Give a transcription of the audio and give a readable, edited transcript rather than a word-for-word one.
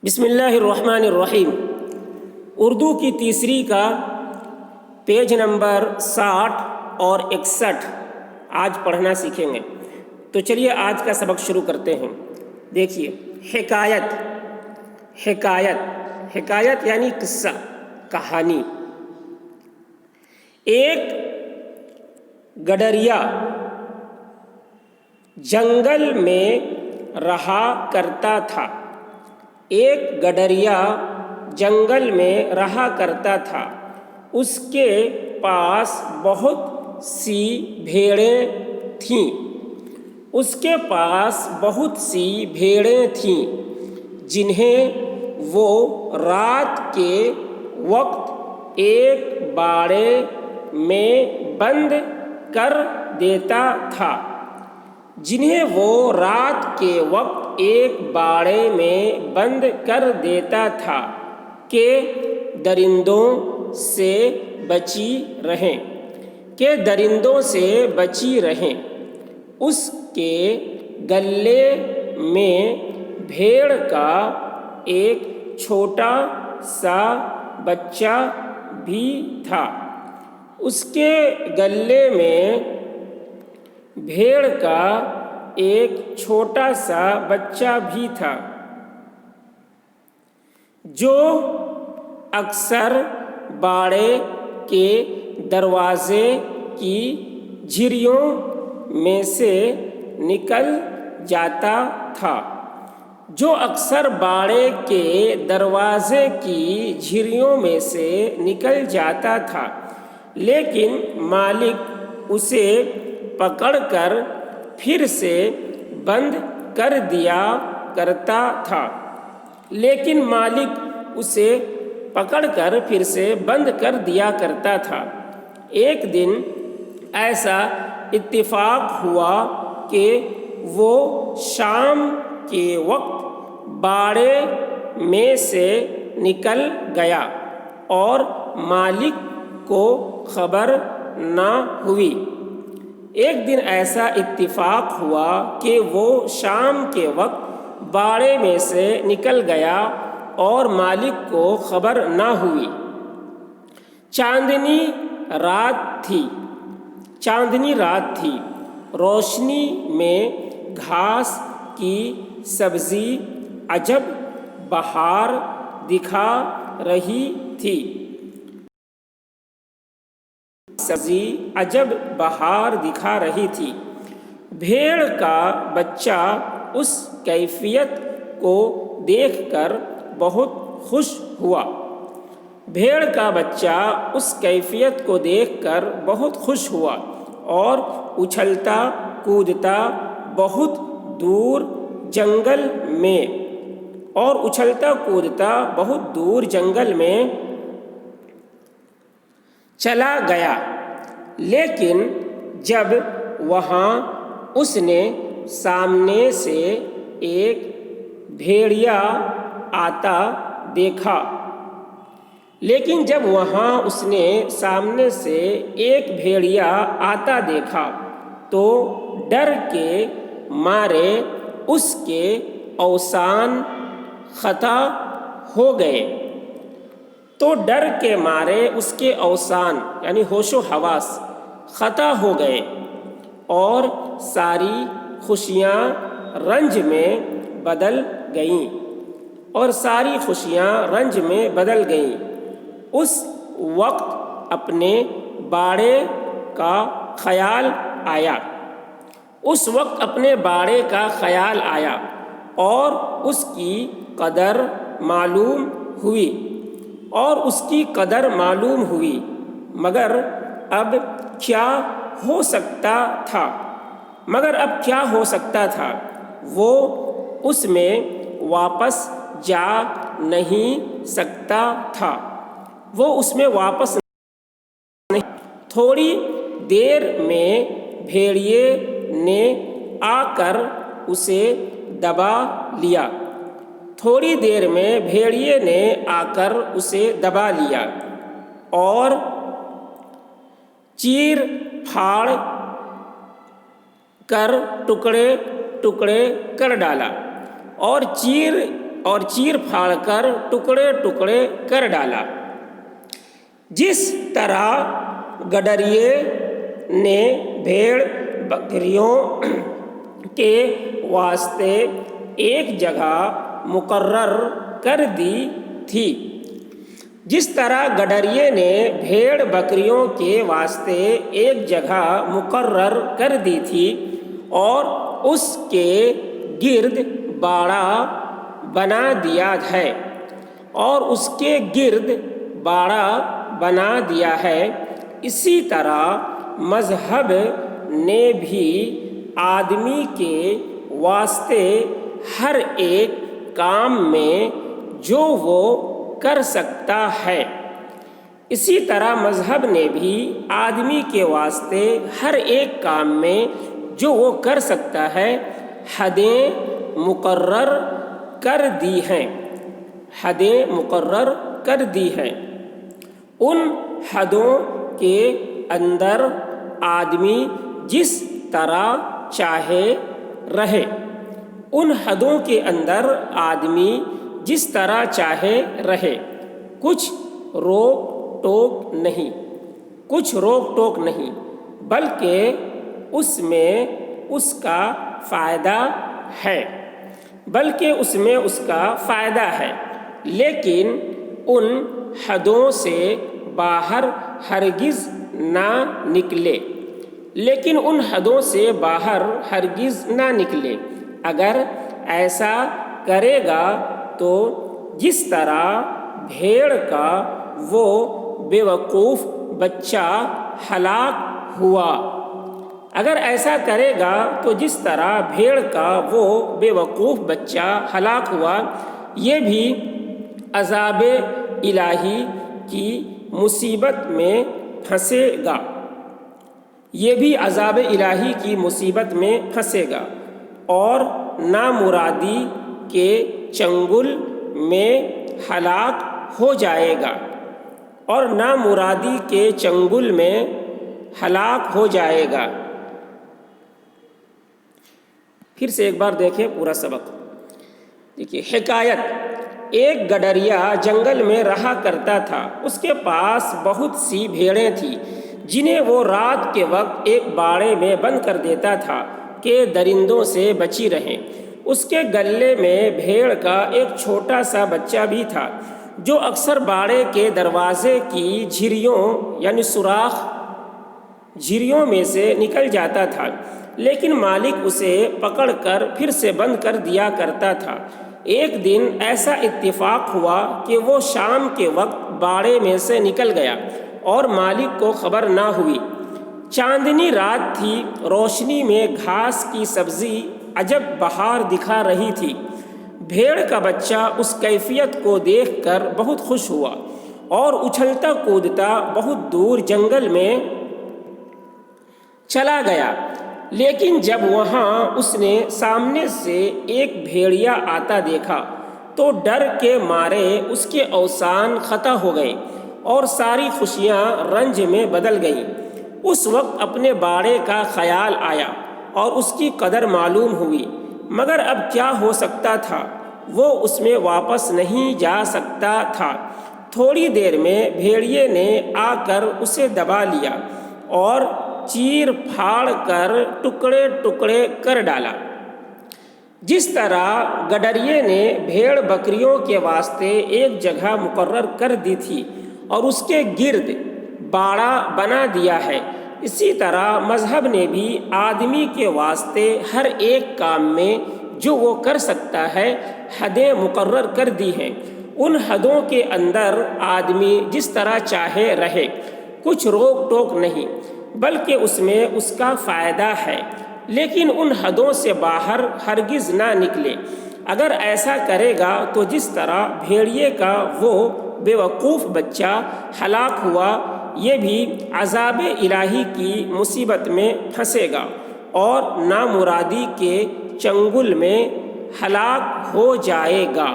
بسم اللہ الرحمن الرحیم۔ اردو کی تیسری کا پیج نمبر 60 اور 61 آج پڑھنا سیکھیں گے۔ تو چلیے آج کا سبق شروع کرتے ہیں۔ دیکھیے، حکایت یعنی قصہ، کہانی۔ ایک گڈریا جنگل میں رہا کرتا تھا۔ ایک گڈریا جنگل میں رہا کرتا تھا۔ اس کے پاس بہت سی بھیڑیں تھیں۔ جنہیں وہ رات کے وقت ایک باڑے میں بند کر دیتا تھا۔ کہ درندوں سے بچی رہیں۔ اس کے گلے میں بھیڑ کا ایک چھوٹا سا بچہ بھی تھا۔ جو اکثر باڑے کے دروازے کی جھریوں میں سے نکل جاتا تھا، لیکن مالک اسے پکڑ کر پھر سے بند کر دیا کرتا تھا۔ ایک دن ایسا اتفاق ہوا کہ وہ شام کے وقت باڑے میں سے نکل گیا اور مالک کو خبر نہ ہوئی۔ چاندنی رات تھی۔ روشنی میں گھاس کی سبزی عجب بہار دکھا رہی تھی۔ بھیڑ کا بچہ اس کیفیت کو دیکھ کر بہت خوش ہوا اور اچھلتا کودتا بہت دور جنگل میں چلا گیا۔ لیکن جب وہاں اس نے سامنے سے ایک بھیڑیا آتا دیکھا تو ڈر کے مارے اس کے اوسان خطا ہو گئے۔ یعنی ہوش و حواس خطا ہو گئے اور ساری خوشیاں رنج میں بدل گئیں۔ اس وقت اپنے باڑے کا خیال آیا اور اس کی قدر معلوم ہوئی، مگر اب کیا ہو سکتا تھا؟ وہ اس میں واپس جا نہیں سکتا تھا۔ تھوڑی دیر میں بھیڑیے نے آ کر اسے دبا لیا اور چیر پھاڑ کر ٹکڑے کر ڈالا۔ اور چیر پھاڑ کر ٹکڑے ٹکڑے کر ڈالا۔ جس طرح گڈریے نے بھیڑ بکریوں کے واسطے ایک جگہ مقرر کر دی تھی جس طرح گڈریے نے بھیڑ بکریوں کے واسطے ایک جگہ مقرر کر دی تھی اور اس کے گرد باڑہ بنا دیا ہے اسی طرح مذہب نے بھی آدمی کے واسطے ہر ایک کام میں جو وہ کر سکتا ہے حدیں مقرر کر دی ہیں ان حدوں کے اندر آدمی جس طرح چاہے رہے کچھ روک ٹوک نہیں بلکہ اس میں اس کا فائدہ ہے لیکن ان حدوں سے باہر ہرگز نہ نکلے اگر ایسا کرے گا تو جس طرح بھیڑ کا وہ بیوقوف بچہ ہلاک ہوا یہ بھی عذاب الہی کی مصیبت میں پھنسے گا اور نامرادی کے چنگل میں ہلاک ہو جائے گا پھر سے ایک بار دیکھیں پورا سبق۔ دیکھیے حکایت، ایک گڈریا جنگل میں رہا کرتا تھا۔ اس کے پاس بہت سی بھیڑیں تھیں جنہیں وہ رات کے وقت ایک باڑے میں بند کر دیتا تھا کہ درندوں سے بچی رہیں۔ اس کے گلے میں بھیڑ کا ایک چھوٹا سا بچہ بھی تھا جو اکثر باڑے کے دروازے کی جھریوں میں سے نکل جاتا تھا، لیکن مالک اسے پکڑ کر پھر سے بند کر دیا کرتا تھا۔ ایک دن ایسا اتفاق ہوا کہ وہ شام کے وقت باڑے میں سے نکل گیا اور مالک کو خبر نہ ہوئی۔ چاندنی رات تھی، روشنی میں گھاس کی سبزی عجب بہار دکھا رہی تھی۔ بھیڑ کا بچہ اس کیفیت کو دیکھ کر بہت خوش ہوا اور اچھلتا کودتا بہت دور جنگل میں چلا گیا، لیکن جب وہاں اس نے سامنے سے ایک بھیڑیا آتا دیکھا تو ڈر کے مارے اس کے اوزان خطا ہو گئے اور ساری خوشیاں رنج میں بدل گئیں۔ اس وقت اپنے باڑے کا خیال آیا اور اس کی قدر معلوم ہوئی، مگر اب کیا ہو سکتا تھا، وہ اس میں واپس نہیں جا سکتا تھا۔ تھوڑی دیر میں بھیڑیے نے آ کر اسے دبا لیا اور چیر پھاڑ کر ٹکڑے ٹکڑے کر ڈالا۔ جس طرح گڈریے نے بھیڑ بکریوں کے واسطے ایک جگہ مقرر کر دی تھی اور اس کے گرد باڑہ بنا دیا ہے، اسی طرح مذہب نے بھی آدمی کے واسطے ہر ایک کام میں جو وہ کر سکتا ہے حدیں مقرر کر دی ہیں۔ ان حدوں کے اندر آدمی جس طرح چاہے رہے، کچھ روک ٹوک نہیں، بلکہ اس میں اس کا فائدہ ہے، لیکن ان حدوں سے باہر ہرگز نہ نکلے۔ اگر ایسا کرے گا تو جس طرح بھیڑیے کا وہ بیوقوف بچہ ہلاک ہوا، یہ بھی عذاب الہی کی مصیبت میں پھنسے گا اور نامرادی کے چنگل میں ہلاک ہو جائے گا۔